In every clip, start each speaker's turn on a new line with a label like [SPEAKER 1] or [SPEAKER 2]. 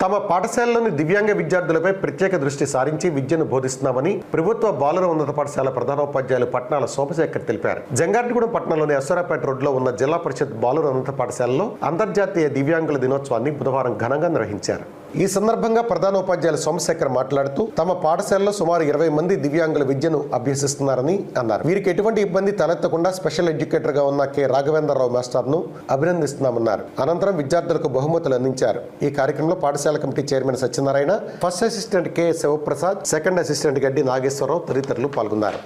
[SPEAKER 1] తమ పాఠశాలలోని దివ్యాంగ విద్యార్థులపై ప్రత్యేక దృష్టి సారించి విద్యను బోధిస్తున్నామని ప్రభుత్వ బాలుర ఉన్నత పాఠశాల ప్రధానోపాధ్యాయులు పట్నాల సోమశేఖర్ తెలిపారు. జంగారెడ్డిగూడెం పట్టణంలోని అశ్వరాపేట రోడ్లో ఉన్న జిల్లా పరిషత్ బాలుర ఉన్నత పాఠశాలలో అంతర్జాతీయ దివ్యాంగుల దినోత్సవాన్ని బుధవారం ఘనంగా నిర్వహించారు. ఈ సందర్భంగా ప్రధానోపాధ్యాయులు సోమశేఖర్ మాట్లాడుతూ తమ పాఠశాలలో సుమారు 20 మంది దివ్యాంగుల విద్యను అభ్యసిస్తున్నారని అన్నారు. వీరికి ఎటువంటి ఇబ్బంది తలెత్తకుండా స్పెషల్ ఎడ్యుకేటర్ గా ఉన్న కె రాఘవేంద్రరావు మాస్టర్ను అభినందిస్తున్నామన్నారు. అనంతరం విద్యార్థులకు బహుమతులు అందించారు. ఈ కార్యక్రమంలో పాఠశాల committee chairman Satyanarayana, first assistant K Sivaprasad, second assistant Gaddi Nageswararao తదితరులు పాల్గొన్నారు.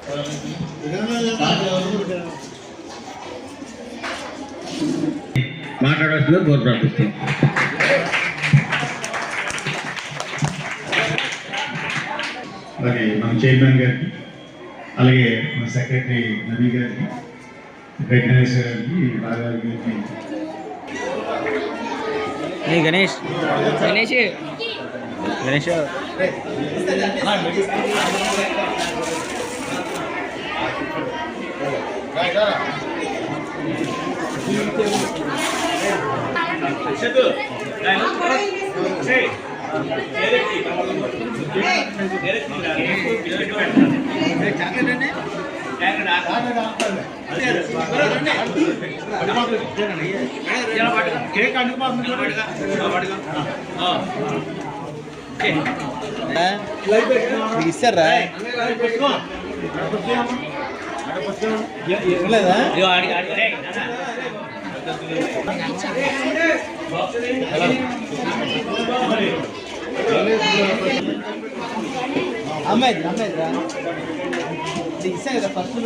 [SPEAKER 2] అలాగే మన చైర్మన్ గారికి, అలాగే మన సెక్రటరీ నవీ గారికి, వెటనరీస్ గారికి, రాఘవ్ గారికి,
[SPEAKER 3] గణేష్ ఇస్తారా అమ్మాయి ఇస్తా కదా ఫస్ట్